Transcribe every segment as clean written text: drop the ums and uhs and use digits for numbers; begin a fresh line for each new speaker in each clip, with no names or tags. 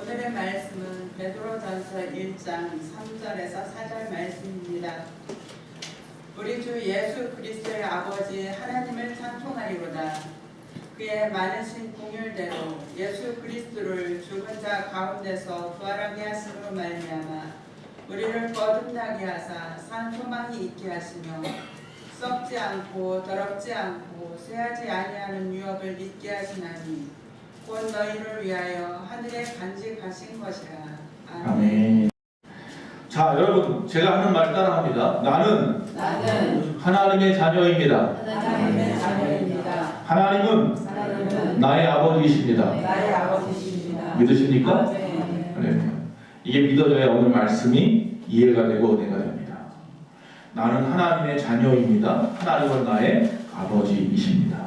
오늘의 말씀은 베드로전서 1장 3절에서 4절 말씀입니다. 우리 주 예수 그리스도의 아버지 하나님을 찬송하리로다. 그의 많으신 긍휼대로 예수 그리스도를 죽은 자 가운데서 부활하게 하심으로 말미암아 우리를 거듭나게 하사 산 소망이 있게 하시며 썩지 않고 더럽지 않고 쇠하지 아니하는 유업을 믿게 하시나니 곧 너희를 위하여 하늘에 간직하신 것이라. 아멘.
자, 여러분, 제가 하는 말 따라합니다. 나는 하나님의 자녀입니다. 하나님은 나의 아버지이십니다. 믿으십니까? 네. 이게 믿어져야 오늘 말씀이 이해가 되고 은혜가 됩니다. 나는 하나님의 자녀입니다. 하나님은 나의 아버지이십니다.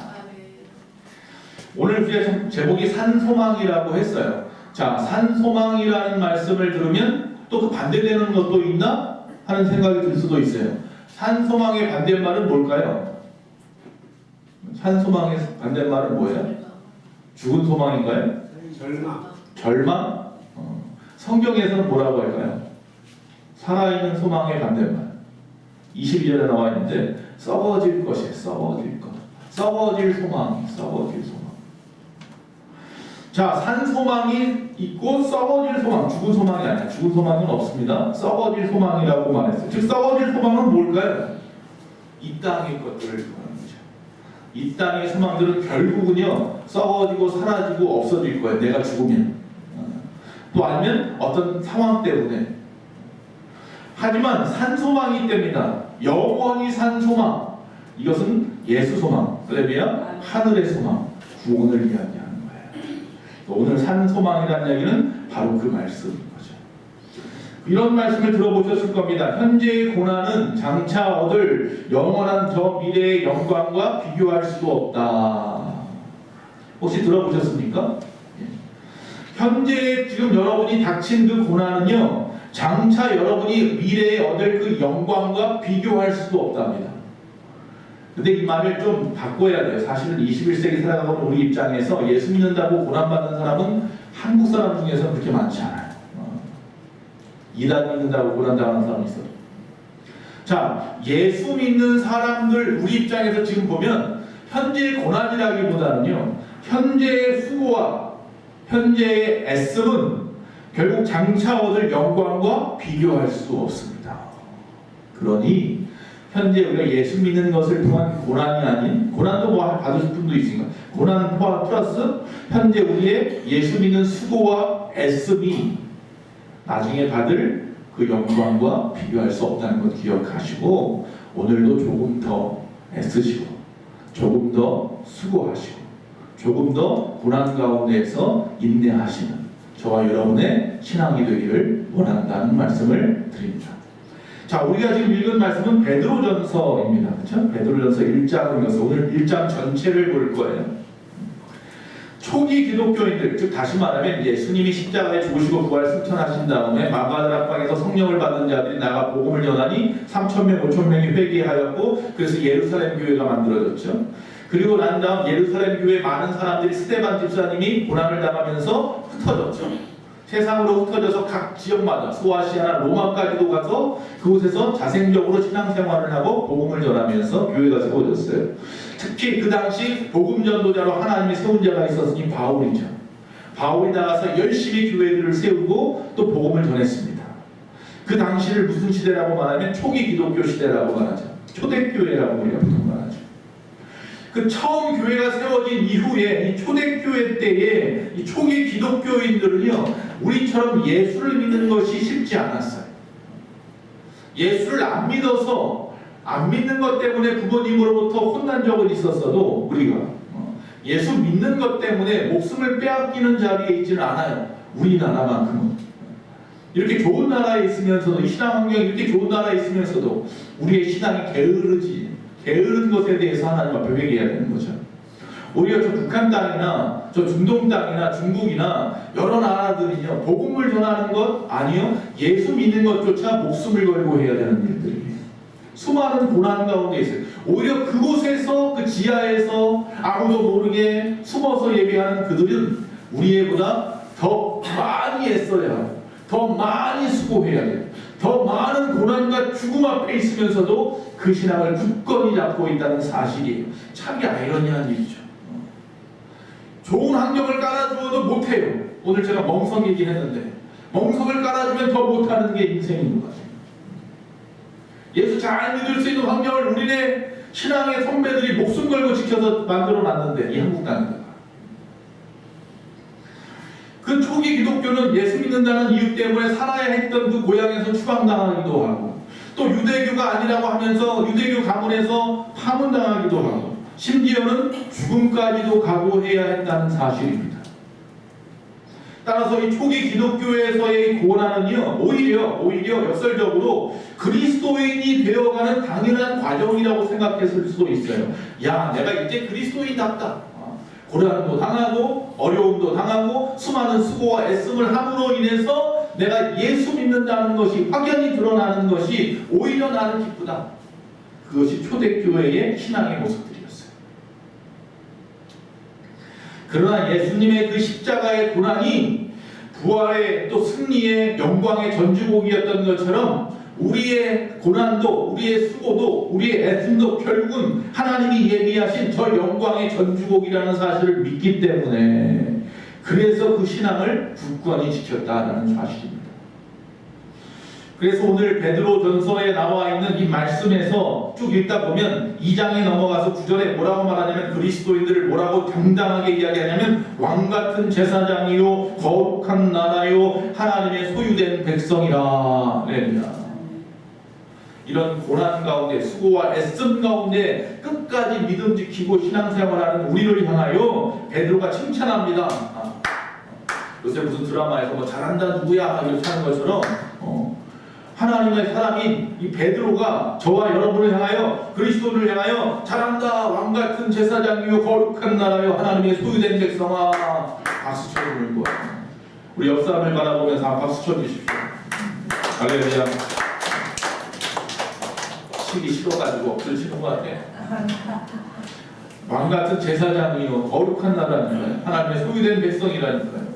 오늘 우리가 제목이 산소망이라고 했어요. 자, 산소망이라는 말씀을 들으면 또 그 반대되는 것도 있나 하는 생각이 들 수도 있어요. 산소망의 반대말은 뭘까요? 산소망의 반대말은 뭐예요? 죽은 소망인가요? 절망? 성경에서는 뭐라고 할까요? 살아있는 소망의 반대말. 22절에 나와 있는데 썩어질 것이 썩어질 것. 썩어질 소망, 썩어질 소망. 자, 산소망이 있고 썩어질 소망, 죽은 소망이 아니야. 죽은 소망은 없습니다. 썩어질 소망이라고 말했어요. 즉 썩어질 소망은 뭘까요? 이 땅의 것들을 말하는 거죠. 이 땅의 소망들은 결국은요 썩어지고 사라지고 없어질 거예요. 내가 죽으면. 또 아니면 어떤 상황 때문에. 하지만 산소망이 있답니다. 영원히 산 소망. 이것은 예수 소망. 할렐루야. 하늘의 소망. 구원을 이야기하는 거예요. 오늘 산 소망이라는 얘기는 바로 그 말씀인 거죠. 이런 말씀을 들어보셨을 겁니다. 현재의 고난은 장차 얻을 영원한 저 미래의 영광과 비교할 수도 없다. 혹시 들어보셨습니까? 현재 지금 여러분이 닥친 그 고난은요 장차 여러분이 미래에 얻을 그 영광과 비교할 수도 없답니다. 근데 이 말을 좀 바꿔야 돼요. 사실은 21세기 살아가는 우리 입장에서 예수 믿는다고 고난받는 사람은 한국 사람 중에서 그렇게 많지 않아요. 이단 믿는다고 고난당하는 사람이 있어요. 자, 예수 믿는 사람들 우리 입장에서 지금 보면 현재의 고난이라기보다는요 현재의 수고와 현재의 애씀은 결국 장차 얻을 영광과 비교할 수 없습니다. 그러니 현재 우리가 예수 믿는 것을 통한 고난이 아닌, 고난도 뭐 받으실 분도 있으니까 고난 플러스 현재 우리의 예수 믿는 수고와 애씀이 나중에 받을 그 영광과 비교할 수 없다는 것 기억하시고 오늘도 조금 더 애쓰시고 조금 더 수고하시고 조금 더 고난 가운데에서 인내하시는 저와 여러분의 신앙이 되기를 원한다는 말씀을 드립니다. 자, 우리가 지금 읽은 말씀은 베드로전서입니다. 그렇죠? 베드로전서 1장을 읽어서 오늘 1장 전체를 볼 거예요. 초기 기독교인들, 즉 다시 말하면 예수님이 십자가에 죽으시고 부활 승천하신 다음에 마가다락방에서 성령을 받은 자들이 나가 복음을 전하니 3,000명, 5,000명이 회개하였고 그래서 예루살렘 교회가 만들어졌죠. 그리고 난 다음 예루살렘 교회 많은 사람들이 스데반 집사님이 고난을 당하면서 흩어졌죠. 세상으로 흩어져서 각 지역마다 소아시아나 로마까지도 가서 그곳에서 자생적으로 신앙생활을 하고 복음을 전하면서 교회가 세워졌어요. 특히 그 당시 복음 전도자로 하나님이 세운 자가 있었으니 바울이죠. 바울이 나가서 열심히 교회들을 세우고 또 복음을 전했습니다. 그 당시를 무슨 시대라고 말하면 초기 기독교 시대라고 말하죠. 초대교회라고 우리가 보통 말하죠. 그 처음 교회가 세워진 이후에 이 초대교회 때에 이 초기 기독교인들은요 우리처럼 예수를 믿는 것이 쉽지 않았어요. 예수를 안 믿어서 안 믿는 것 때문에 부모님으로부터 혼난 적은 있었어도 우리가 예수 믿는 것 때문에 목숨을 빼앗기는 자리에 있지는 않아요. 우리나라만큼은. 이렇게 좋은 나라에 있으면서도 이 신앙 환경이 이렇게 좋은 나라에 있으면서도 우리의 신앙이 게으른 것에 대해서 하나님 앞에 회개해야 되는 거죠. 오히려 저 북한 땅이나 저 중동 땅이나 중국이나 여러 나라들이요 복음을 전하는 것 아니요 예수 믿는 것조차 목숨을 걸고 해야 되는 일들이에요. 수많은 고난 가운데 있어요. 오히려 그곳에서 그 지하에서 아무도 모르게 숨어서 예배하는 그들은 우리보다 더 많이 애써야 하고 더 많이 수고해야 돼요. 더 많은 고난과 죽음 앞에 있으면서도 그 신앙을 굳건히 잡고 있다는 사실이에요. 참 아이러니한 일이죠. 좋은 환경을 깔아주어도 못해요. 오늘 제가 멍석 얘기했는데 멍석을 깔아주면 더 못하는 게 인생인 것 같아요. 예수 잘 믿을 수 있는 환경을 우리네 신앙의 선배들이 목숨 걸고 지켜서 만들어놨는데 이 한국 땅에다가 그 초기 기독교는 예수 믿는다는 이유 때문에 살아야 했던 그 고향에서 추방당하기도 하고 또 유대교가 아니라고 하면서 유대교 가문에서 파문당하기도 하고 심지어는 죽음까지도 각오해야 했다는 사실입니다. 따라서 이 초기 기독교에서의 고난은요 오히려 역설적으로 그리스도인이 되어가는 당연한 과정이라고 생각했을 수도 있어요. 야, 내가 이제 그리스도인답다. 고난도 당하고 어려움도 당하고 수많은 수고와 애씀을 함으로 인해서 내가 예수 믿는다는 것이 확연히 드러나는 것이 오히려 나는 기쁘다. 그것이 초대교회의 신앙의 모습들이었어요. 그러나 예수님의 그 십자가의 고난이 부활의 또 승리의 영광의 전주곡이었던 것처럼 우리의 고난도 우리의 수고도 우리의 애씀도 결국은 하나님이 예비하신 저 영광의 전주곡이라는 사실을 믿기 때문에 그래서 그 신앙을 굳건히 지켰다는 사실입니다. 그래서 오늘 베드로전서에 나와 있는 이 말씀에서 쭉 읽다 보면 2장에 넘어가서 9절에 뭐라고 말하냐면 그리스도인들을 뭐라고 당당하게 이야기하냐면 왕같은 제사장이요 거룩한 나라요 하나님의 소유된 백성이라 그럽니다. 이런 고난 가운데 수고와 애씀 가운데 끝까지 믿음 지키고 신앙생활하는 우리를 향하여 베드로가 칭찬합니다. 요새 무슨 드라마에서 뭐 잘한다 누구야 이렇게 하는 것처럼 하나님의 사람인 이 베드로가 저와 여러분을 향하여 그리스도를 향하여 잘한다 왕같은 제사장이요 거룩한 나라요 하나님의 소유된 백성아 박수 쳐주는 거예요. 우리 옆 사람을 바라보면서 박수 쳐주십시오. 할렐루야. 치기 싫어가지고 없어지는 것 같아. 왕같은 제사장이요 거룩한 나라니까요. 하나님의 소유된 백성이라니까요.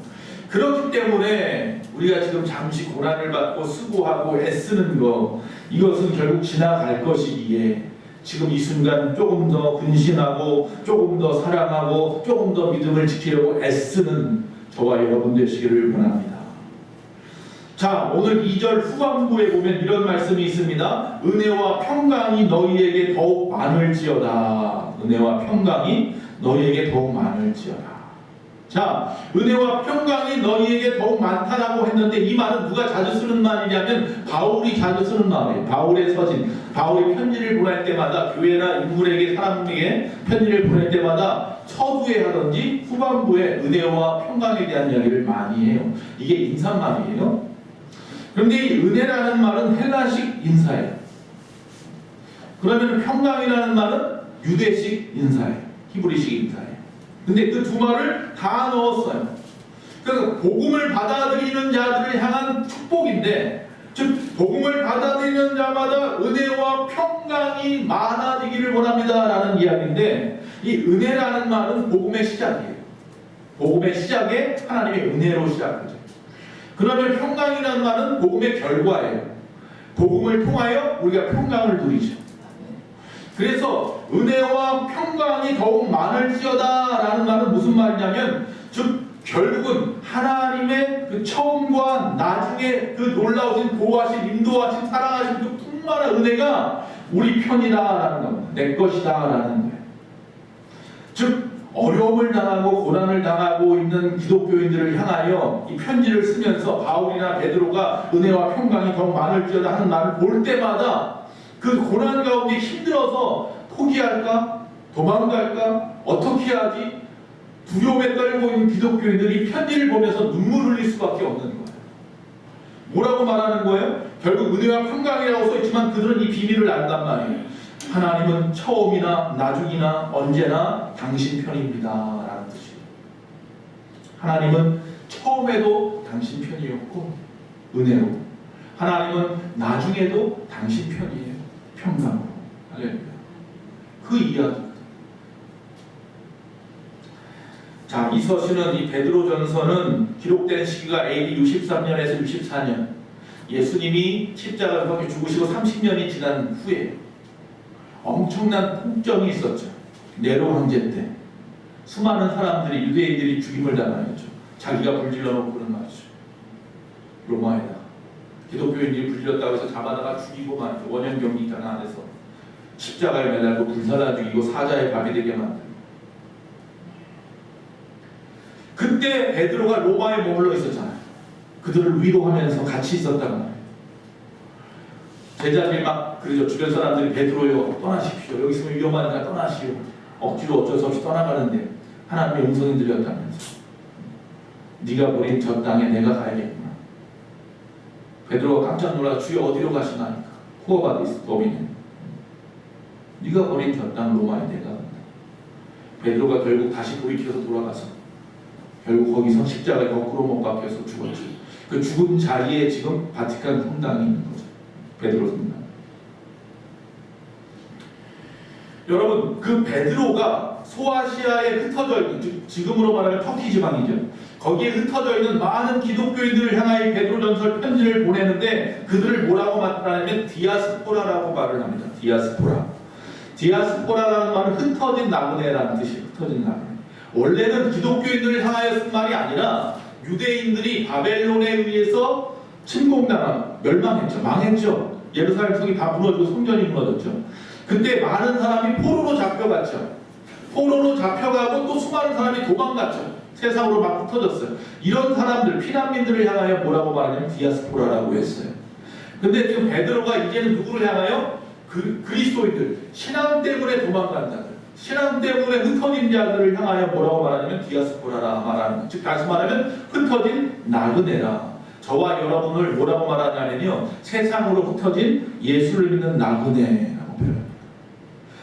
그렇기 때문에 우리가 지금 잠시 고난을 받고 수고하고 애쓰는 것 이것은 결국 지나갈 것이기에 지금 이 순간 조금 더 근신하고 조금 더 사랑하고 조금 더 믿음을 지키려고 애쓰는 저와 여러분 되시기를 원합니다. 자, 오늘 2절 후반부에 보면 이런 말씀이 있습니다. 은혜와 평강이 너희에게 더욱 많을지어다. 은혜와 평강이 너희에게 더욱 많을지어다. 자, 은혜와 평강이 너희에게 더욱 많다라고 했는데 이 말은 누가 자주 쓰는 말이냐면 바울이 자주 쓰는 말이에요. 바울의 서신, 바울이 편지를 보낼 때마다 교회나 인물에게 사람에게 편지를 보낼 때마다 서두에 하든지 후반부에 은혜와 평강에 대한 이야기를 많이 해요. 이게 인사말이에요. 그런데 이 은혜라는 말은 헬라식 인사예요. 그러면 평강이라는 말은 유대식 인사예요. 히브리식 인사예요. 근데 그 두 말을 다 넣었어요. 그래서 복음을 받아들이는 자들을 향한 축복인데, 즉 복음을 받아들이는 자마다 은혜와 평강이 많아지기를 원합니다라는 이야기인데, 이 은혜라는 말은 복음의 시작이에요. 복음의 시작에 하나님의 은혜로 시작하죠. 그러면 평강이라는 말은 복음의 결과예요. 복음을 통하여 우리가 평강을 누리죠. 그래서 은혜와 평강이 더욱 많을지어다라는 말은 무슨 말이냐면 즉 결국은 하나님의 그 처음과 나중에 그 놀라우신 보호하신 인도하신 사랑하신 그 풍만한 은혜가 우리 편이다라는 겁니다. 내 것이다라는 거예요. 즉 어려움을 당하고 고난을 당하고 있는 기독교인들을 향하여 이 편지를 쓰면서 바울이나 베드로가 은혜와 평강이 더욱 많을지어다 하는 말을 볼 때마다 그 고난 가운데 힘들어서 포기할까? 도망갈까? 어떻게 하지? 두려움에 떨고 있는 기독교인들이 편지를 보면서 눈물을 흘릴 수밖에 없는 거예요. 뭐라고 말하는 거예요? 결국 은혜와 평강이라고 써있지만 그들은 이 비밀을 안단 말이에요. 하나님은 처음이나 나중이나 언제나 당신 편입니다 라는 뜻이에요. 하나님은 처음에도 당신 편이었고 은혜로, 하나님은 나중에도 당신 편이에요. 평강으로. 할렐루야. 그 이야기. 자, 이 서신은 이 베드로전서는 기록된 시기가 AD 63년에서 64년. 예수님이 십자가에서 죽으시고 30년이 지난 후에 엄청난 폭정이 있었죠. 네로 황제 때 수많은 사람들이 유대인들이 죽임을 당하였죠. 자기가 불질러 놓고는 말이죠. 로마에다가 기독교인들이 불질렀다고 해서 잡아다가 죽이고 말이죠. 원형 경기장 안에서 십자가에 매달고 불살라 죽이고 사자의 밥이 되게 만들고. 그때 베드로가 로마에 머물러 있었잖아요. 그들을 위로하면서 같이 있었단 말이에요. 제자들이 막 그러죠. 주변 사람들이 베드로요 떠나십시오. 여기 있으면 위험하니까 떠나시오. 억지로 어쩔 수 없이 떠나가는데 하나님의 음성이 들렸다면서 네가 보낸 저 땅에 내가 가야겠구나. 베드로가 깜짝 놀라 주여 어디로 가시나니까 후어바디스 범인은 네가 보낸 저 땅 로마에 내가 간다. 베드로가 결국 다시 돌이켜서 돌아가서 결국 거기서 십자가에 거꾸로 못 박혀서 죽었죠. 그 죽은 자리에 지금 바티칸 성당이 있는 거죠. 베드로 성당. 여러분, 그 베드로가 소아시아에 흩어져 있는, 지금으로 말하면 터키 지방이죠. 거기에 흩어져 있는 많은 기독교인들을 향하여 베드로전서 편지를 보내는데 그들을 뭐라고 말하냐면 디아스포라라고 말을 합니다. 디아스포라. 디아스포라라는 말은 흩어진 나그네라는 뜻이에요. 흩어진 나그네. 원래는 기독교인들을 향하여 쓴 말이 아니라 유대인들이 바벨론에 의해서 침공당한 멸망했죠. 망했죠. 예루살렘 성이 다 무너지고 성전이 무너졌죠. 그때 많은 사람이 포로로 잡혀갔죠. 포로로 잡혀가고 또 수많은 사람이 도망갔죠. 세상으로 막 흩어졌어요. 이런 사람들, 피난민들을 향하여 뭐라고 말하냐면 디아스포라라고 했어요. 근데 지금 베드로가 이제는 누구를 향하여? 그리스도인들, 신앙 때문에 도망간 자들, 신앙 때문에 흩어진 자들을 향하여 뭐라고 말하냐면 디아스포라라 말하는 거예요. 즉 다시 말하면 흩어진 나그네라. 저와 여러분을 뭐라고 말하냐면요, 세상으로 흩어진 예수를 믿는 나그네라고 표현합니다.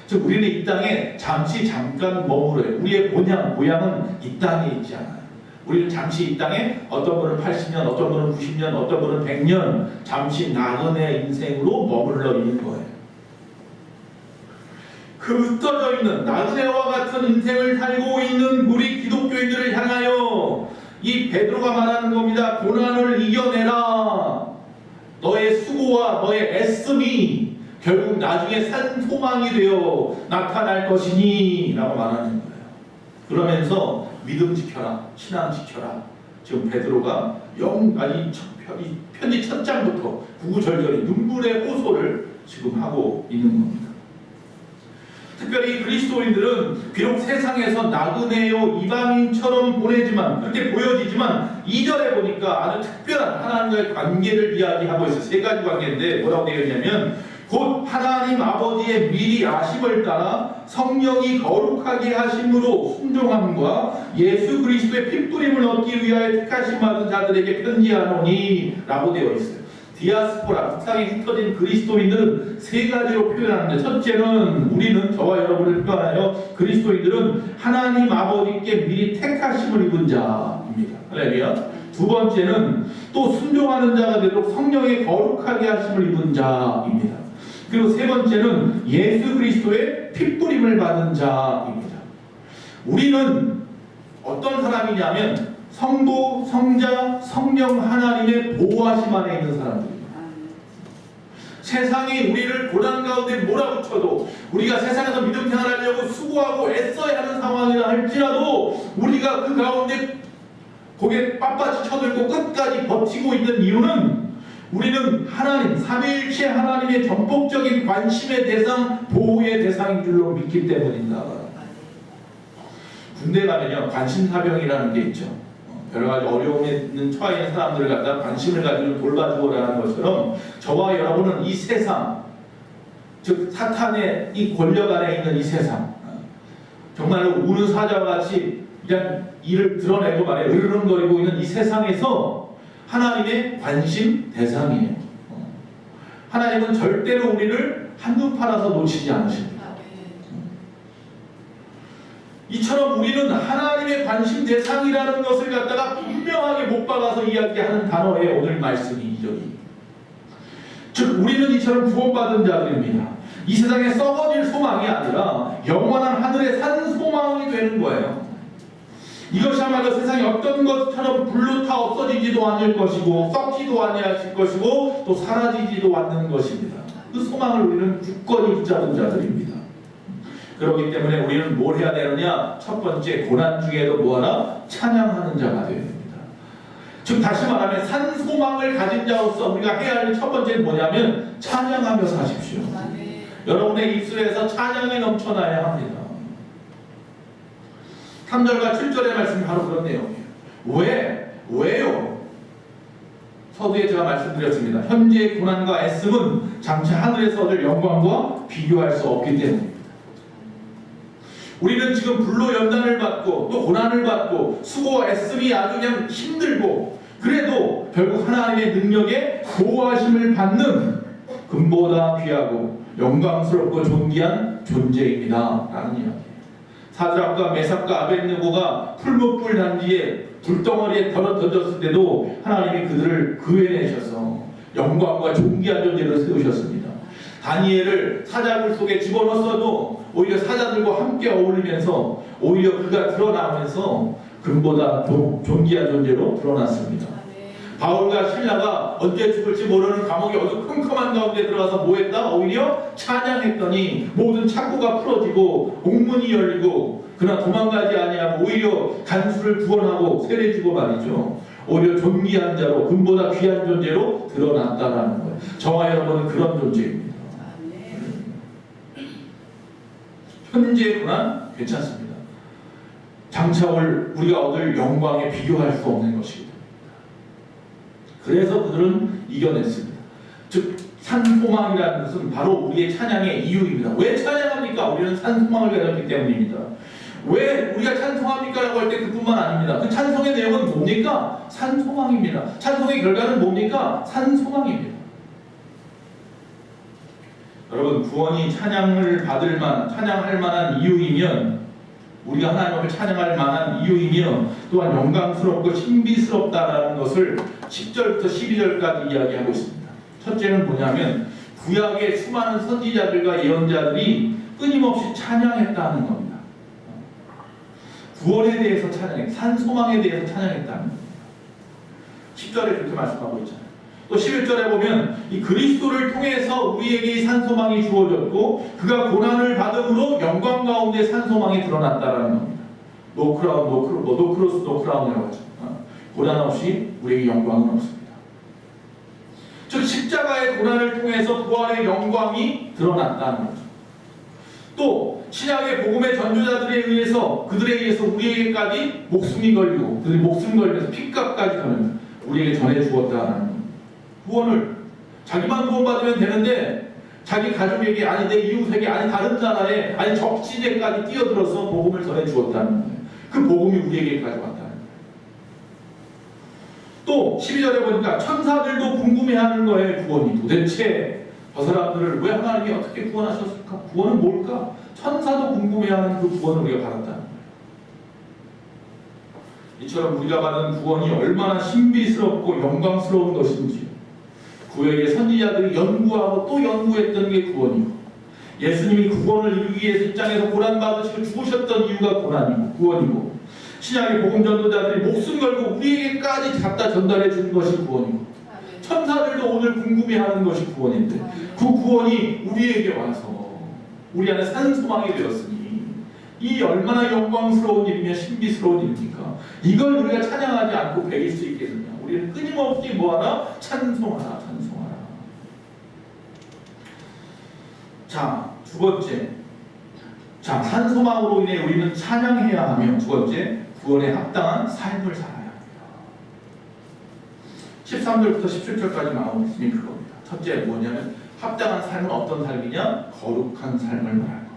즉 우리는 이 땅에 잠깐 머물러요. 우리의 고향은 이 땅에 있지 않아요. 우리는 잠시 이 땅에 어떤 분은 80년, 어떤 분은 90년, 어떤 분은 100년 잠시 나그네 인생으로 머물러 있는 거예요. 그 흩어져 있는 나그네와 같은 인생을 살고 있는 우리 기독교인들을 향하여 이 베드로가 말하는 겁니다. 고난을 이겨내라. 너의 수고와 너의 애씀이 결국 나중에 산 소망이 되어 나타날 것이니 라고 말하는 거예요. 그러면서 믿음 지켜라, 신앙 지켜라. 지금 베드로가 편지 첫 장부터 구구절절히 눈물의 호소를 지금 하고 있는 겁니다. 특별히 그리스도인들은 비록 세상에서 나그네요 이방인처럼 보내지만 그렇게 보여지지만 2절에 보니까 아주 특별한 하나님과의 관계를 이야기하고 있어요. 세 가지 관계인데 뭐라고 되어 있냐면 곧 하나님 아버지의 미리 아심을 따라 성령이 거룩하게 하심으로 순종함과 예수 그리스도의 핏부림을 얻기 위하여 택하심 받은 자들에게 편지하노니 라고 되어 있어요. 디아스포라, 세상에 흩어진 그리스도인들은 세 가지로 표현하는데 첫째는 우리는 저와 여러분을 표현하여 그리스도인들은 하나님 아버지께 미리 택하심을 입은 자입니다. 할렐루야. 두 번째는 또 순종하는 자가 되도록 성령의 거룩하게 하심을 입은 자입니다. 그리고 세 번째는 예수 그리스도의 핏부림을 받은 자입니다. 우리는 어떤 사람이냐면 성도, 성자, 성령 하나님의 보호하심 안에 있는 사람들입니다. 세상이 우리를 고난 가운데 몰아붙여도 우리가 세상에서 믿음 생활하려고 수고하고 애써야 하는 상황이라 할지라도 우리가 그 가운데 고개 빳빳이 쳐들고 끝까지 버티고 있는 이유는 우리는 하나님, 삼위일체 하나님의 전폭적인 관심의 대상, 보호의 대상인 줄로 믿기 때문입니다. 군대 가면요 관심사병이라는 게 있죠. 여러 가지 어려움에 있는 처해 있는 사람들을 갖다 관심을 가지고 돌봐주고라는 것처럼 저와 여러분은 이 세상, 즉 사탄의 이 권력 안에 있는 이 세상, 정말로 우는 사자와 같이 그냥 이를 드러내고 말해 으르렁거리고 있는 이 세상에서 하나님의 관심 대상이에요. 하나님은 절대로 우리를 한눈 팔아서 놓치지 않으십니다. 이처럼 우리는 하나님의 관심 대상이라는 것을 갖다가 분명하게 못 박아서 이야기하는 단어의 오늘 말씀이 이절입니다. 즉 우리는 이처럼 구원받은 자들입니다. 이 세상에 썩어질 소망이 아니라 영원한 하늘에 산 소망이 되는 거예요. 이것이야말로 세상에 어떤 것처럼 불로 타 없어지지도 않을 것이고 썩지도 아니하실 것이고 또 사라지지도 않는 것입니다. 그 소망을 우리는 굳건히 붙잡은 자들입니다. 그렇기 때문에 우리는 뭘 해야 되느냐? 첫 번째, 고난 중에도 뭐하라? 찬양하는 자가 되어야 됩니다. 즉 다시 말하면 산 소망을 가진 자로서 우리가 해야 할 첫 번째는 뭐냐면 찬양하며 사십시오. 여러분의 입술에서 찬양이 넘쳐나야 합니다. 3절과 7절의 말씀이 바로 그런 내용이에요. 왜요? 서두에 제가 말씀드렸습니다. 현재의 고난과 애씀은 장차 하늘에서 얻을 영광과 비교할 수 없기 때문입니다. 우리는 지금 불로 연단을 받고 또 고난을 받고 수고와 애씀이 아주 그냥 힘들고 그래도 결국 하나님의 능력에 보호하심을 받는 금보다 귀하고 영광스럽고 존귀한 존재입니다. 라는 이야기예요. 사드락과 메삭과 아벳느고가 풀무불 단지에 불덩어리에 던졌을 때도 하나님이 그들을 구해내셔서 영광과 존귀한 존재로 세우셨습니다. 다니엘을 사자굴 속에 집어넣었어도 오히려 사자들과 함께 어울리면서 오히려 그가 드러나면서 금보다 존귀한 존재로 드러났습니다. 바울과 실라가 언제 죽을지 모르는 감옥의 어두컴컴한 가운데 들어가서 뭐했다? 오히려 찬양했더니 모든 창고가 풀어지고 옥문이 열리고 그러나 도망가지 아니하고 오히려 간수를 구원하고 세례주고 말이죠. 오히려 존귀한 자로 금보다 귀한 존재로 드러났다라는 거예요. 저와 여러분은 그런 존재입니다. 현재의 고난 괜찮습니다. 장차 우리가 얻을 영광에 비교할 수 없는 것입니다. 그래서 그들은 이겨냈습니다. 즉 산소망이라는 것은 바로 우리의 찬양의 이유입니다. 왜 찬양합니까? 우리는 산소망을 가졌기 때문입니다. 왜 우리가 찬송합니까? 라고 할 때 그뿐만 아닙니다. 그 찬송의 내용은 뭡니까? 산소망입니다. 찬송의 결과는 뭡니까? 산소망입니다. 여러분, 구원이 찬양할 만한 이유이면, 우리가 하나님 앞에 찬양할 만한 이유이며 또한 영광스럽고 신비스럽다라는 것을 10절부터 12절까지 이야기하고 있습니다. 첫째는 뭐냐면 구약의 수많은 선지자들과 예언자들이 끊임없이 찬양했다는 겁니다. 구원에 대해서 찬양했다, 산소망에 대해서 찬양했다는 겁니다. 10절에 그렇게 말씀하고 있잖아요. 또 11절에 보면 이 그리스도를 통해서 우리에게 이 산소망이 주어졌고 그가 고난을 받음으로 영광 가운데 산소망이 드러났다라는 겁니다. 노크로스 노크라운이라고 하죠. 고난 없이 우리에게 영광은 없습니다. 즉 십자가의 고난을 통해서 부활의 영광이 드러났다는 거죠. 또 신약의 복음의 전도자들에 의해서 그들에 의해서 우리에게까지 목숨이 걸리고 그들이 목숨 걸려서 핏값까지 저는 우리에게 전해 주었다는 겁니다. 구원을 자기만 구원받으면 되는데 자기 가족에게 아니 내 이웃에게 아니 다른 나라에 아니 적지대까지 뛰어들어서 복음을 전해 주었다는 거예요. 그 복음이 우리에게까지 왔다는 거예요. 또 12절에 보니까 천사들도 궁금해하는 거예요. 구원이 도대체 저 사람들을 왜 하나님이 어떻게 구원하셨을까? 구원은 뭘까? 천사도 궁금해하는 그 구원을 우리가 받았다는 거예요. 이처럼 우리가 받은 구원이 얼마나 신비스럽고 영광스러운 것인지 구약의 선지자들이 연구하고 또 연구했던 게 구원이고 예수님이 구원을 이루기 위해서 이 땅에서 고난받으시고 죽으셨던 이유가 고난이고 구원이고 신약의 복음 전도자들이 목숨 걸고 우리에게까지 갖다 전달해 준 것이 구원이고 천사들도 오늘 궁금해하는 것이 구원인데 그 구원이 우리에게 와서 우리 안에 산소망이 되었으니 이 얼마나 영광스러운 일이며 신비스러운 일입니까? 이걸 우리가 찬양하지 않고 배길 수 있겠느냐? 우리는 끊임없이 뭐하나? 찬송하라. 자, 두 번째. 자, 산소망으로 인해 우리는 찬양해야 하며 두 번째, 구원에 합당한 삶을 살아야 합니다. 13절부터 17절까지 나오는 말씀이 그겁니다. 첫째 뭐냐면 합당한 삶은 어떤 삶이냐? 거룩한 삶을 말하는 겁니다.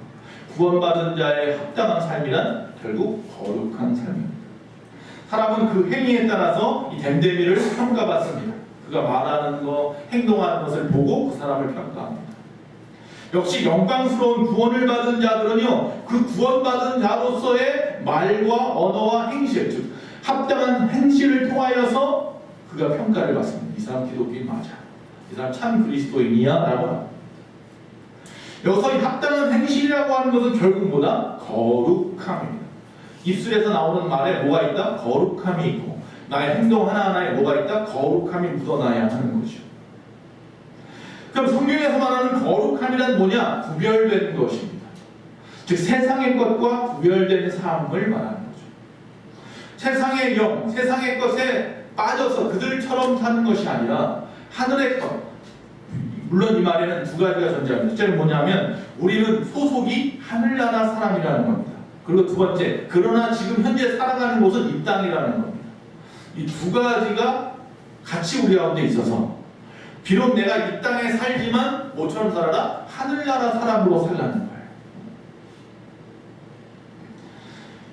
구원받은 자의 합당한 삶이란 결국 거룩한 삶입니다. 사람은 그 행위에 따라서 이 댐데미를 평가받습니다. 그가 말하는 것, 행동하는 것을 보고 그 사람을 평가합니다. 역시 영광스러운 구원을 받은 자들은요, 그 구원받은 자로서의 말과 언어와 행실, 즉 합당한 행실을 통하여서 그가 평가를 받습니다. 이 사람 기독교인 맞아, 이 사람 참 그리스도인이야 라고 합니다. 여기서 이 합당한 행실이라고 하는 것은 결국 뭐다? 거룩함입니다. 입술에서 나오는 말에 뭐가 있다? 거룩함이 있고 나의 행동 하나하나에 뭐가 있다? 거룩함이 묻어나야 하는 거죠. 그럼 성경에서 말하는 거룩함이란 뭐냐? 구별된 것입니다. 즉 세상의 것과 구별된 삶을 말하는 거죠. 세상의 영, 세상의 것에 빠져서 그들처럼 사는 것이 아니라 하늘의 것. 물론 이 말에는 두 가지가 존재합니다. 첫째는 뭐냐면 우리는 소속이 하늘나라 사람이라는 겁니다. 그리고 두 번째, 그러나 지금 현재 살아가는 곳은 이 땅이라는 겁니다. 이 두 가지가 같이 우리 가운데 있어서 비록 내가 이 땅에 살지만 뭐처럼 살아라? 하늘나라 사람으로 살라는 거예요.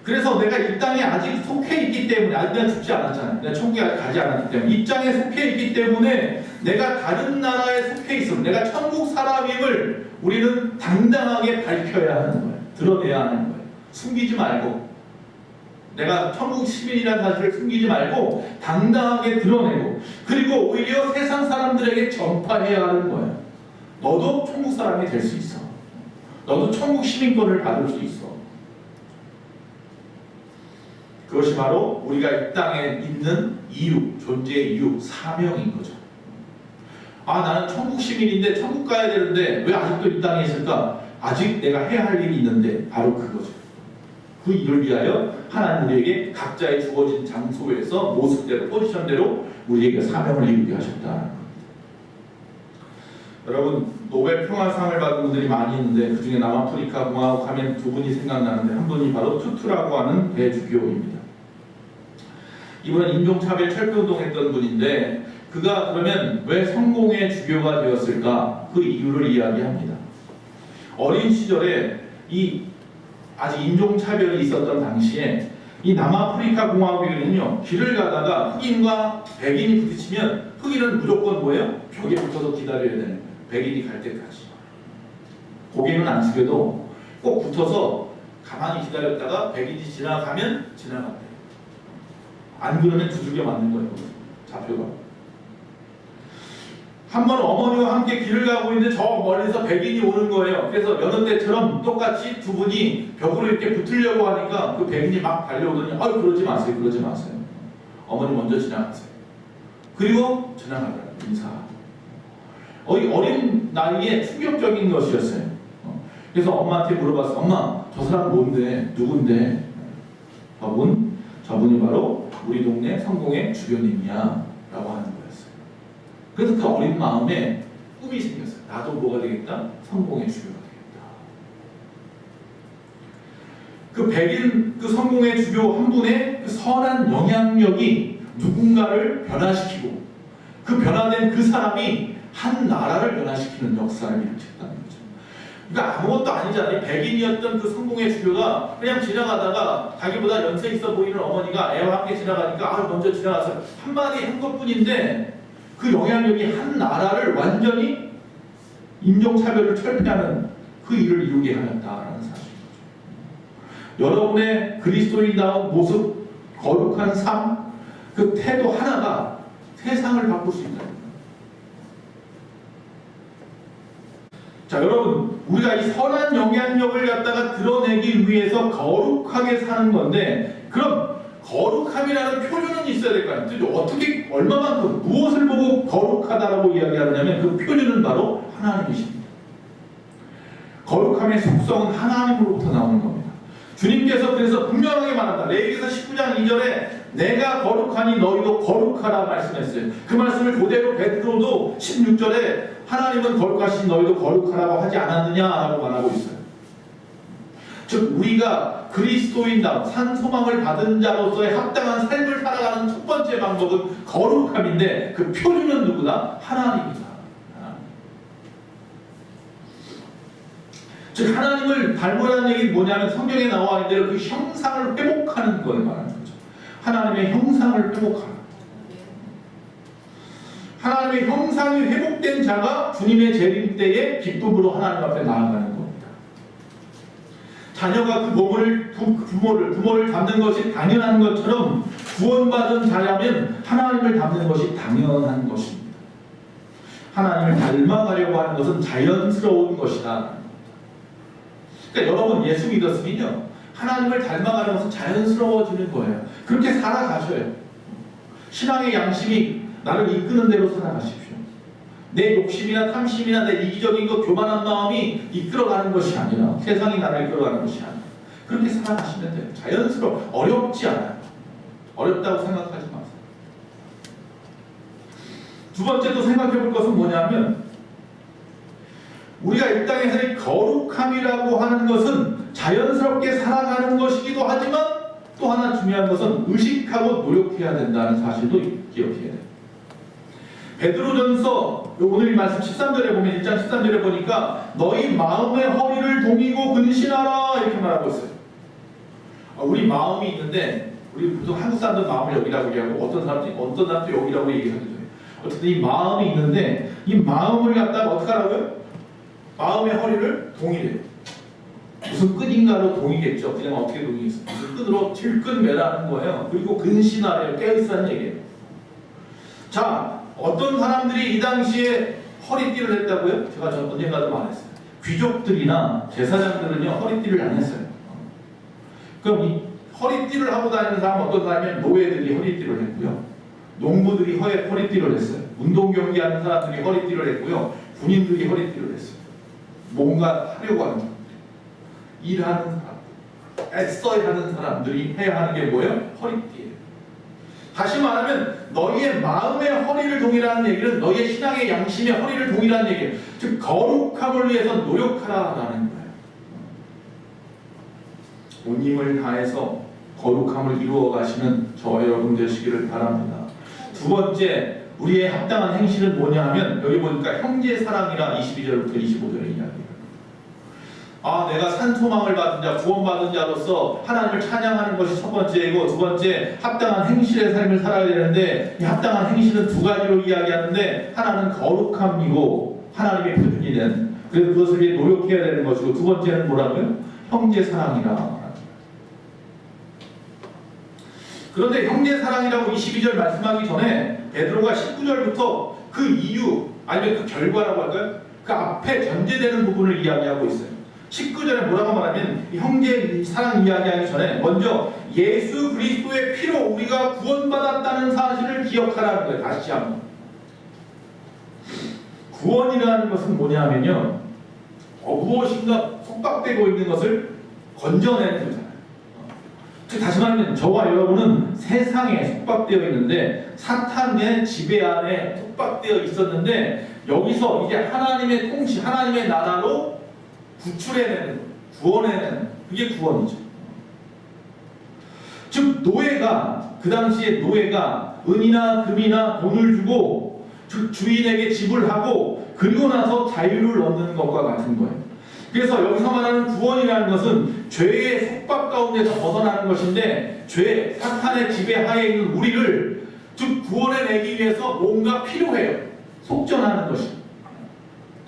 그래서 내가 이 땅에 아직 속해 있기 때문에 아직 내가 죽지 않았잖아요. 내가 천국에 아직 가지 않았기 때문에 이 땅에 속해 있기 때문에 내가 다른 나라에 속해 있으면 내가 천국 사람임을 우리는 당당하게 밝혀야 하는 거예요. 드러내야 하는 거예요. 숨기지 말고 내가 천국 시민이라는 사실을 숨기지 말고 당당하게 드러내고 그리고 오히려 세상 사람들에게 전파해야 하는 거예요. 너도 천국 사람이 될 수 있어. 너도 천국 시민권을 받을 수 있어. 그것이 바로 우리가 이 땅에 있는 이유, 존재의 이유, 사명인 거죠. 아, 나는 천국 시민인데 천국 가야 되는데 왜 아직도 이 땅에 있을까? 아직 내가 해야 할 일이 있는데 바로 그거죠. 그 일을 위하여 하나님 우리에게 각자의 주어진 장소에서 모습대로 포지션대로 우리에게 사명을 이루게 하셨다는 겁니다. 여러분 노벨 평화상을 받은 분들이 많이 있는데 그 중에 남아프리카 공화국 하면 두 분이 생각나는데 한 분이 바로 투투라고 하는 대주교입니다. 이분은 인종차별 철폐운동했던 분인데 그가 그러면 왜 성공의 주교가 되었을까? 그 이유를 이야기합니다. 어린 시절에 아직 인종차별이 있었던 당시에 이 남아프리카 공화국에는요 길을 가다가 흑인과 백인이 부딪히면 흑인은 무조건 뭐예요? 벽에 붙어서 기다려야 되는 거예요. 백인이 갈 때까지. 고개는 안 숙여도 꼭 붙어서 가만히 기다렸다가 백인이 지나가면 지나간대요. 안 그러면 두들겨 맞는 거예요. 잡혀가. 한 번 어머니와 함께 길을 가고 있는데 저 멀리서 백인이 오는 거예요. 그래서 여느 때처럼 똑같이 두 분이 벽으로 이렇게 붙으려고 하니까 그 백인이 막 달려오더니 아유 그러지 마세요. 그러지 마세요. 어머니 먼저 지나가세요. 그리고 지나가더라고요. 인사. 어린 나이에 충격적인 것이었어요. 그래서 엄마한테 물어봤어요. 엄마 저 사람 뭔데? 누군데? 저분이 바로 우리 동네 성공의 주교님이야 라고 하는 거예요. 그래서 그 어린 마음에 꿈이 생겼어요. 나도 뭐가 되겠다? 성공의 주교가 되겠다. 그 백인 그 성공의 주교 한 분의 그 선한 영향력이 누군가를 변화시키고 그 변화된 그 사람이 한 나라를 변화시키는 역사를 일으켰다는 거죠. 그러니까 아무것도 아니잖아요. 백인이었던 그 성공의 주교가 그냥 지나가다가 자기보다 연세 있어 보이는 어머니가 애와 함께 지나가니까 먼저 지나가서 한마디 한 것뿐인데 그 영향력이 한 나라를 완전히 인종차별을 철폐하는 그 일을 이루게 하였다라는 사실이죠. 여러분의 그리스도인다운 모습, 거룩한 삶, 그 태도 하나가 세상을 바꿀 수 있다. 자, 여러분, 우리가 이 선한 영향력을 갖다가 드러내기 위해서 거룩하게 사는 건데, 그럼 거룩함이라는 표준은 있어야 될 거 아니에요. 어떻게 얼마만큼 무엇을 보고 거룩하다라고 이야기하느냐면 그 표준은 바로 하나님이십니다. 거룩함의 속성은 하나님으로부터 나오는 겁니다. 주님께서 그래서 분명하게 말한다. 레위기서 19장 2절에 내가 거룩하니 너희도 거룩하라 말씀했어요. 그 말씀을 그대로 베드로도 16절에 하나님은 거룩하시니 너희도 거룩하라고 하지 않았느냐라고 말하고 있어요. 즉 우리가 그리스도인다 산 소망을 받은 자로서의 합당한 삶을 살아가는 첫 번째 방법은 거룩함인데 그 표준은 누구다? 하나님이다. 즉 하나님을 닮으라는 얘기 뭐냐면 성경에 나와 있는 대로 그 형상을 회복하는 걸 말하는 거죠. 하나님의 형상을 회복하는. 하나님의 형상이 회복된 자가 주님의 재림 때에 기쁨으로 하나님 앞에 나아가는 겁니다. 자녀가 그 부모를 닮는 것이 당연한 것처럼 구원받은 자라면 하나님을 닮는 것이 당연한 것입니다. 하나님을 닮아가려고 하는 것은 자연스러운 것이다. 그러니까 여러분 예수 믿었으면요 하나님을 닮아가는 것은 자연스러워지는 거예요. 그렇게 살아가셔요. 신앙의 양심이 나를 이끄는 대로 살아가십시오. 내 욕심이나 탐심이나 내 이기적인 것, 교만한 마음이 이끌어가는 것이 아니라, 세상이 나를 이끌어가는 것이 아니라 그렇게 살아가시면 돼요. 자연스러워, 어렵지 않아요. 어렵다고 생각하지 마세요. 두 번째 또 생각해 볼 것은 뭐냐면, 우리가 이 땅에서의 거룩함이라고 하는 것은 자연스럽게 살아가는 것이기도 하지만, 또 하나 중요한 것은 의식하고 노력해야 된다는 사실도 기억해야 돼요. 베드로전서 오늘 말씀 13절에 보면, 1장 13절에 보니까 너희 마음의 허리를 동이고 근신하라 이렇게 말하고 있어요. 우리 마음이 있는데, 우리 보통 한국 사람들 마음을 여기라고 얘기하고 어떤 사람도 여기라고 얘기하기도 해요. 어쨌든 이 마음이 있는데, 이 마음을 갖다가 어떻게 하라고요? 마음의 허리를 동이래요. 무슨 끈인가로 동이겠죠. 그냥 어떻게 동이겠어요? 무슨 끈으로 질끈 매라는 거예요. 그리고 근신하래요. 깨어있으라는 얘기예요. 자, 어떤 사람들이 이 당시에 허리띠를 했다고요? 제가 언젠가도 말했어요. 귀족들이나 제사장들은요, 허리띠를 안 했어요. 그럼 이 허리띠를 하고 다니는 사람은 어떤 사람이면 노예들이 허리띠를 했고요. 농부들이 허리띠를 했어요. 운동 경기하는 사람들이 허리띠를 했고요. 군인들이 허리띠를 했어요. 뭔가 하려고 하는 사람들, 일하는 사람, 애써야 하는 사람들이 해야 하는 게 뭐예요? 허리띠예요. 다시 말하면 너희의 마음의 허리를 동이라는 얘기는 너희의 신앙의 양심의 허리를 동이라는 얘기예요. 즉 거룩함을 위해서 노력하라라는 거예요. 온 힘을 다해서 거룩함을 이루어 가시는 저와 여러분 되시기를 바랍니다. 두 번째, 우리의 합당한 행실은 뭐냐 하면, 여기 보니까 형제 사랑이라 22절부터 25절의 이야기예요. 내가 산소망을 받은 자, 구원받은 자로서 하나님을 찬양하는 것이 첫 번째이고, 두 번째, 합당한 행실의 삶을 살아야 되는데, 이 합당한 행실은 두 가지로 이야기하는데, 하나는 거룩함이고 하나님의 표준이 된, 그래서 그것을 위해 노력해야 되는 것이고, 두 번째는 뭐라고요? 형제 사랑이라. 그런데 형제 사랑이라고 22절 말씀하기 전에 베드로가 19절부터 그 이유, 아니면 그 결과라고 할까요? 그 앞에 전제되는 부분을 이야기하고 있어요. 19절에 뭐라고 말하면, 형제 사랑 이야기하기 전에 먼저 예수 그리스도의 피로 우리가 구원받았다는 사실을 기억하라는 거예요. 다시 한번. 구원이라는 것은 뭐냐면요, 무엇인가 속박되고 있는 것을 건져내는 거잖아요. 다시 말하면 저와 여러분은 세상에 속박되어 있는데, 사탄의 지배 안에 속박되어 있었는데, 여기서 이제 하나님의 통치, 하나님의 나라로 구출해내는, 구원해내는, 그게 구원이죠. 즉 노예가, 그 당시에 노예가 은이나 금이나 돈을 주고 주인에게 지불하고 그리고 나서 자유를 얻는 것과 같은 거예요. 그래서 여기서 말하는 구원이라는 것은 죄의 속박 가운데서 벗어나는 것인데, 죄, 사탄의 지배하에 있는 우리를 즉 구원해내기 위해서 뭔가 필요해요. 속전하는 것이.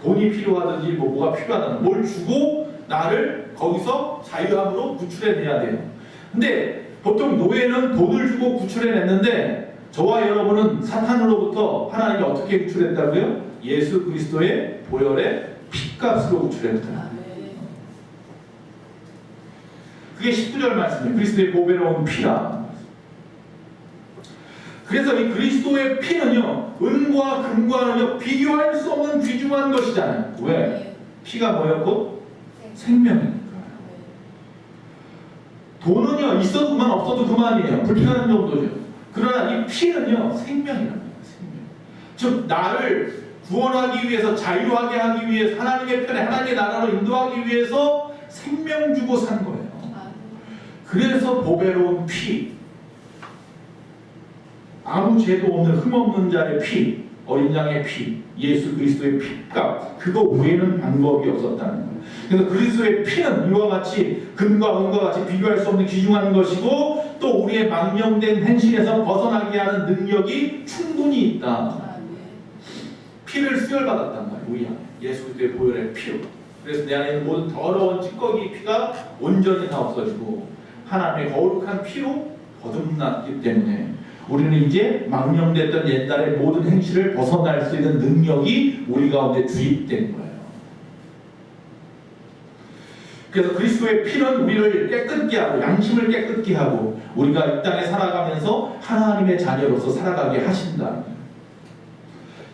돈이 필요하든지 뭐가 필요하든 뭘 주고 나를 거기서 자유함으로 구출해내야 돼요. 근데 보통 노예는 돈을 주고 구출해냈는데, 저와 여러분은 사탄으로부터 하나님이 어떻게 구출했다고요? 예수 그리스도의 보혈의 핏값으로 구출했다. 그게 19절 말씀이에요. 그리스도의 보배로운 피라. 그래서 이 그리스도의 피는요, 은과 금과는요 비교할 수 없는 귀중한 것이잖아요. 왜? 피가 뭐였고? 생명이니까요. 돈은요 있어도 그만 없어도 그만이에요. 불편한 정도죠. 그러나 이 피는요 생명이랍니다. 생명. 즉 나를 구원하기 위해서, 자유하게 하기 위해서, 하나님의 편에, 하나님의 나라로 인도하기 위해서 생명 주고 산 거예요. 그래서 보배로운 피, 아무 죄도 없는 흠없는 자의 피, 어린 양의 피, 예수 그리스도의 피값, 그거 외에는 방법이 없었다는 거예요. 그래서 그리스도의 피는 이와 같이 금과 은과 같이 비교할 수 없는 귀중한 것이고, 또 우리의 망령된 행실에서 벗어나게 하는 능력이 충분히 있다. 피를 수혈받았단 말이에요. 우리 안에 예수 그리스도의 보혈의 피로. 그래서 내 안에 있는 모든 더러운 찌꺼기 피가 온전히 다 없어지고 하나님의 거룩한 피로 거듭났기 때문에 우리는 이제 망령됐던 옛날의 모든 행실을 벗어날 수 있는 능력이 우리 가운데 주입된 거예요. 그래서 그리스도의 피는 우리를 깨끗게 하고 양심을 깨끗게 하고 우리가 이 땅에 살아가면서 하나님의 자녀로서 살아가게 하신다.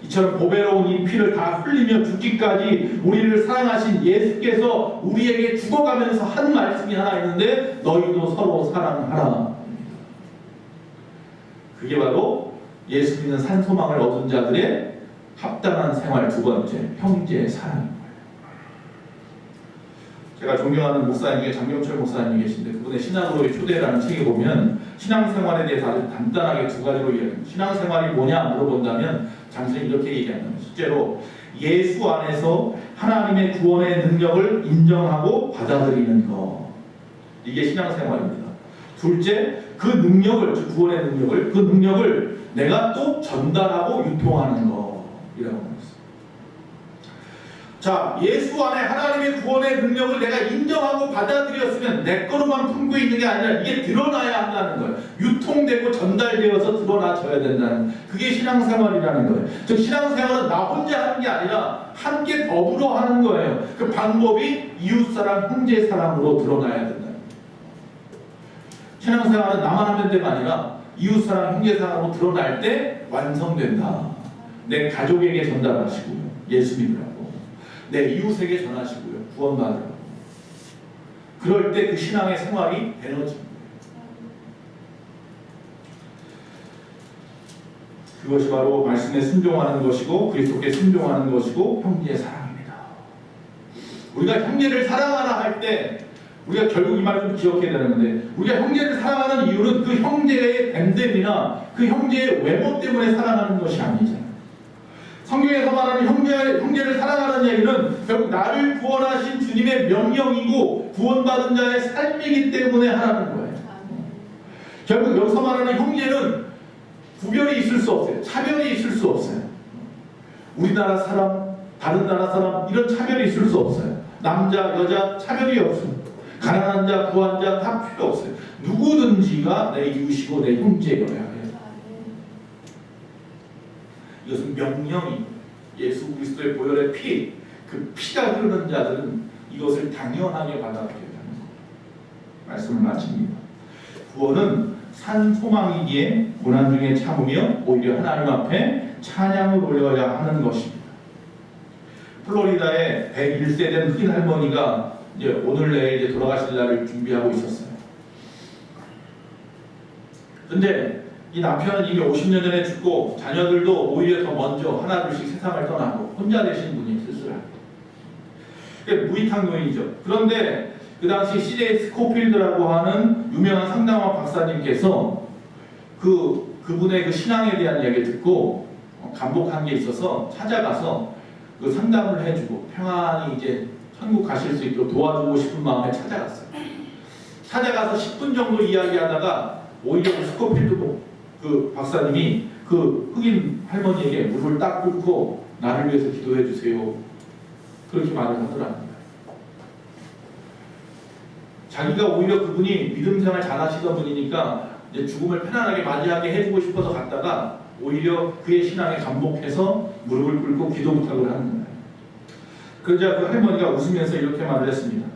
이처럼 보배로운 이 피를 다 흘리며 죽기까지 우리를 사랑하신 예수께서 우리에게 죽어가면서 한 말씀이 하나 있는데 너희도 서로 사랑하라. 그게 바로 예수 믿는 산소망을 얻은 자들의 합당한 생활 두 번째, 형제의 사랑입니다. 제가 존경하는 목사님 중에 장경철 목사님이 계신데 그분의 신앙으로의 초대라는 책에 보면 신앙생활에 대해서 아주 간단하게 두 가지로 이야기합니다. 신앙생활이 뭐냐 물어본다면 장선이 이렇게 얘기합니다. 실제로 예수 안에서 하나님의 구원의 능력을 인정하고 받아들이는 것, 이게 신앙생활입니다. 둘째, 그 능력을, 즉 구원의 능력을, 그 능력을 내가 또 전달하고 유통하는 것이라고 합니다. 자, 예수 안에 하나님의 구원의 능력을 내가 인정하고 받아들였으면 내 거로만 품고 있는 게 아니라 이게 드러나야 한다는 거예요. 유통되고 전달되어서 드러나져야 된다는, 그게 신앙생활이라는 거예요. 즉 신앙생활은 나 혼자 하는 게 아니라 함께 더불어 하는 거예요. 그 방법이 이웃사랑, 형제사랑으로 드러나야 된다. 신앙생활은 나만 하면 되가 아니라 이웃사랑, 형제사랑으로 드러날 때 완성된다. 내 가족에게 전달하시고요, 예수 믿으라고. 내 이웃에게 전하시고요, 구원받으라고. 그럴 때 그 신앙의 생활이 에너지입니다. 그것이 바로 말씀에 순종하는 것이고 그리스도께 순종하는 것이고 형제의 사랑입니다. 우리가 형제를 사랑하라 할 때 우리가 결국 이 말을 좀 기억해야 되는데, 우리가 형제를 사랑하는 이유는 그 형제의 됨됨이나 그 형제의 외모 때문에 사랑하는 것이 아니잖아요. 성경에서 말하는 형제를 사랑하는 얘기는 결국 나를 구원하신 주님의 명령이고 구원받은 자의 삶이기 때문에 하라는 거예요. 결국 여기서 말하는 형제는 구별이 있을 수 없어요. 차별이 있을 수 없어요. 우리나라 사람, 다른 나라 사람, 이런 차별이 있을 수 없어요. 남자, 여자 차별이 없습니다. 가난한 자, 부한 자 다 필요 없어요. 누구든지가 내 이웃이고 내 형제여야 해요. 이것은 명령이, 예수 그리스도의 보혈의 피, 그 피가 흐르는 자들은 이것을 당연하게 받아들여야 하는 것. 말씀을 마칩니다. 구원은 산 소망이기에 고난 중에 참으며 오히려 하나님 앞에 찬양을 올려야 하는 것입니다. 플로리다에 101세 된 흑인 할머니가 이제 오늘 내일 이제 돌아가실 날을 준비하고 있었어요. 근데 이 남편은 이미 50년 전에 죽고 자녀들도 오히려 더 먼저 하나둘씩 세상을 떠나고 혼자 되신 분이 쓸쓸하게. 무이탕노인이죠. 그런데 그 당시 CJ 스코필드라고 하는 유명한 상담원 박사님께서 그분의 그 신앙에 대한 이야기를 듣고 감복한 게 있어서 찾아가서 그 상담을 해주고 평안히 이제 천국 가실 수 있도록 도와주고 싶은 마음에 찾아갔어요. 찾아가서 10분 정도 이야기하다가 오히려 스코필드 그 박사님이 그 흑인 할머니에게 무릎을 딱 꿇고 나를 위해서 기도해 주세요, 그렇게 말을 하더랍니다. 자기가 오히려 그분이 믿음 생활 잘하시던 분이니까 이제 죽음을 편안하게 맞이하게 해주고 싶어서 갔다가 오히려 그의 신앙에 감복해서 무릎을 꿇고 기도 부탁을 하는 거예요. 그러자 그 할머니가 웃으면서 이렇게 말을 했습니다.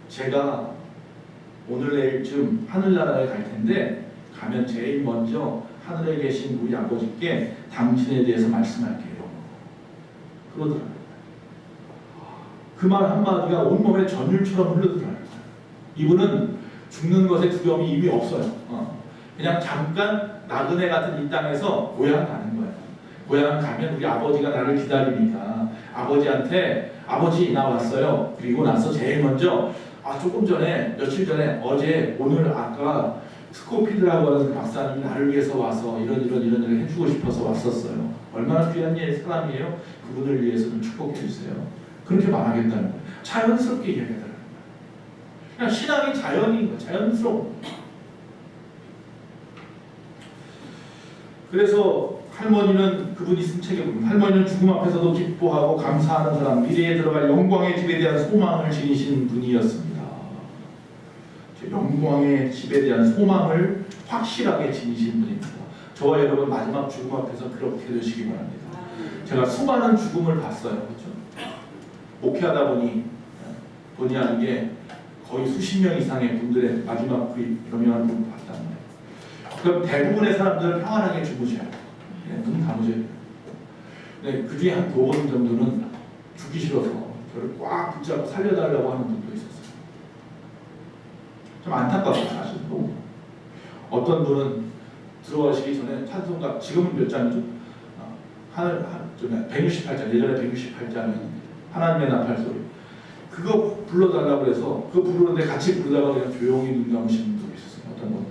제가 오늘 내일쯤 하늘나라에 갈 텐데 가면 제일 먼저 하늘에 계신 우리 아버지께 당신에 대해서 말씀할게요. 그러더라고요. 그 말 한마디가 온몸에 전율처럼 흐르더라고요. 이분은 죽는 것에 두려움이 이미 없어요. 그냥 잠깐 나그네 같은 이 땅에서 고향 가는 거예요. 고향 가면 우리 아버지가 나를 기다리니까 아버지한테 아버지 나 왔어요. 그리고 나서 제일 먼저 조금 전에 며칠 전에 어제 오늘 아까 스코필드라고 하는 박사님이 나를 위해서 와서 이런 일을 해주고 싶어서 왔었어요. 얼마나 귀한 사람이에요. 그분을 위해서 좀 축복해 주세요. 그렇게 말하겠다는 거예요. 자연스럽게 이야기하더라고요. 그냥 신앙이 자연인 거예요. 자연스러운. 그래서 할머니는 그분이 쓴 책에 보면 할머니는 죽음 앞에서도 기뻐하고 감사하는 사람, 미래에 들어갈 영광의 집에 대한 소망을 지니신 분이었습니다. 영광의 집에 대한 소망을 확실하게 지니신 분입니다. 저와 여러분 마지막 죽음 앞에서 그렇게 되시기 바랍니다. 제가 수많은 죽음을 봤어요. 그렇죠? 목회하다 보니 본의 아니게 거의 수십 명 이상의 분들의 마지막 그 영향을 좀 받단 말이에요. 그럼 대부분의 사람들은 평안하게 주무셔야 돼요. 눈 감으셔야 돼요. 네, 그 중에 한 2번 정도는 죽기 싫어서 저를 꽉 붙잡고 살려달라고 하는 분도 있었어요. 좀 안타까워요, 사실. 어떤 분은 들어가시기 전에 찬송가, 지금은 몇 장이죠? 168장, 예전에 168장이었는데 하나님의 나팔 소리. 그거 불러달라고 해서 그거 부르는데 같이 부르다가 그냥 조용히 눈 감으시는 분도 있었어요. 어떤 분은.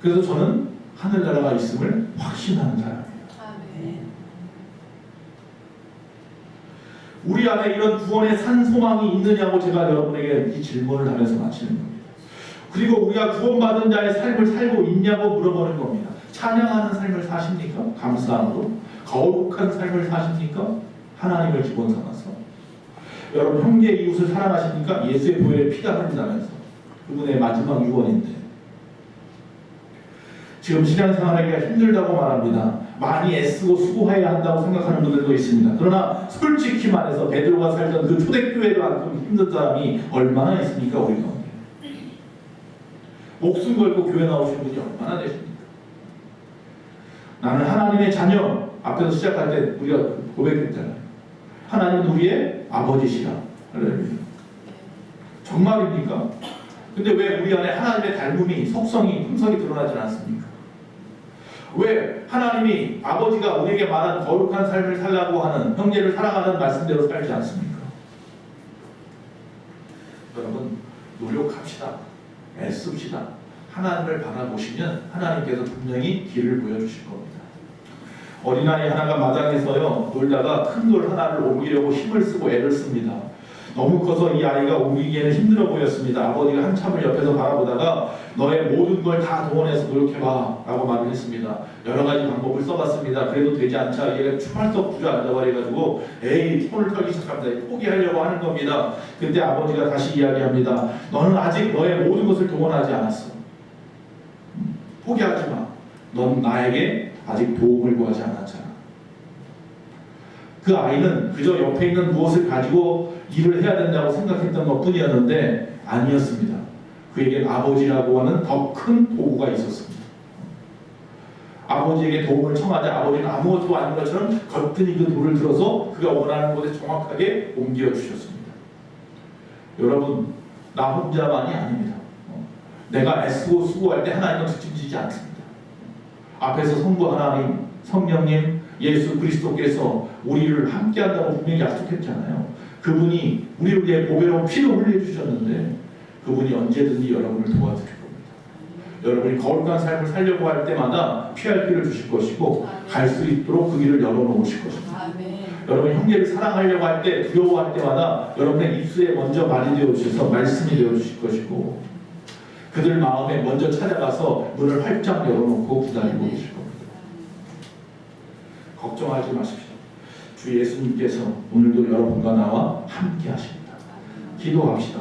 그래서 저는 하늘나라가 있음을 확신하는 사람이에요. 우리 안에 이런 구원의 산 소망이 있느냐고 제가 여러분에게 이 질문을 하면서 마치는 겁니다. 그리고 우리가 구원받은 자의 삶을 살고 있냐고 물어보는 겁니다. 찬양하는 삶을 사십니까? 감사함으로. 거룩한 삶을 사십니까? 하나님을 기본 삼아서. 여러분 형제 이웃을 사랑하십니까? 예수의 보혈에 피가 흐른다면서. 그분의 마지막 유언인데 지금 신앙생활하기가 힘들다고 말합니다. 많이 애쓰고 수고해야 한다고 생각하는 분들도 있습니다. 그러나 솔직히 말해서 베드로가 살던 그 초대교회만큼 힘든 사람이 얼마나 있습니까? 우리 가운데. 목숨 걸고 교회 나오신 분이 얼마나 되십니까? 나는 하나님의 자녀. 앞에서 시작할 때 우리가 고백했잖아요. 하나님은 우리의 아버지시라. 정말입니까? 근데 왜 우리 안에 하나님의 닮음이, 속성이, 품성이 드러나지 않습니까? 왜 하나님이 아버지가 우리에게 말한 거룩한 삶을 살라고 하는, 형제를 사랑하는 말씀대로 살지 않습니까? 여러분 노력합시다. 애씁시다. 하나님을 바라보시면 하나님께서 분명히 길을 보여주실 겁니다. 어린아이 하나가 마당에서요 놀다가 큰 돌 하나를 옮기려고 힘을 쓰고 애를 씁니다. 너무 커서 이 아이가 옮기기에는 힘들어 보였습니다. 아버지가 한참을 옆에서 바라보다가 너의 모든 걸 다 동원해서 노력해봐 라고 말을 했습니다. 여러 가지 방법을 써봤습니다. 그래도 되지 않자 얘가 추말석 주저앉아버려가지고 에이 손을 털기 시작합니다. 포기하려고 하는 겁니다. 그때 아버지가 다시 이야기합니다. 너는 아직 너의 모든 것을 동원하지 않았어. 포기하지 마. 넌 나에게 아직 도움을 구하지 않았잖아. 그 아이는 그저 옆에 있는 무엇을 가지고 일을 해야 된다고 생각했던 것뿐이었는데 아니었습니다. 그에겐 아버지라고 하는 더 큰 도구가 있었습니다. 아버지에게 도움을 청하자 아버지는 아무것도 아닌 것처럼 거뜬히 그 돌을 들어서 그가 원하는 곳에 정확하게 옮겨 주셨습니다. 여러분 나 혼자만이 아닙니다. 내가 애쓰고 수고할 때 하나님은 뒤집지지 않습니다. 앞에서 성부 하나님, 성령님, 예수 그리스도께서 우리를 함께한다고 분명히 약속했잖아요. 그분이 우리를 위해 보배로운 피를 흘려주셨는데 그분이 언제든지 여러분을 도와드릴 겁니다. 여러분이 거룩한 삶을 살려고 할 때마다 피할 길을 주실 것이고 갈 수 있도록 그 길을 열어놓으실 것입니다. 여러분 형제를 사랑하려고 할 때 두려워할 때마다 여러분의 입술에 먼저 말이 되어주셔서 말씀이 되어주실 것이고 그들 마음에 먼저 찾아가서 문을 활짝 열어놓고 기다리고 계실 겁니다. 걱정하지 마십시오. 주 예수님께서 오늘도 여러분과 나와 함께 하십니다. 기도합시다.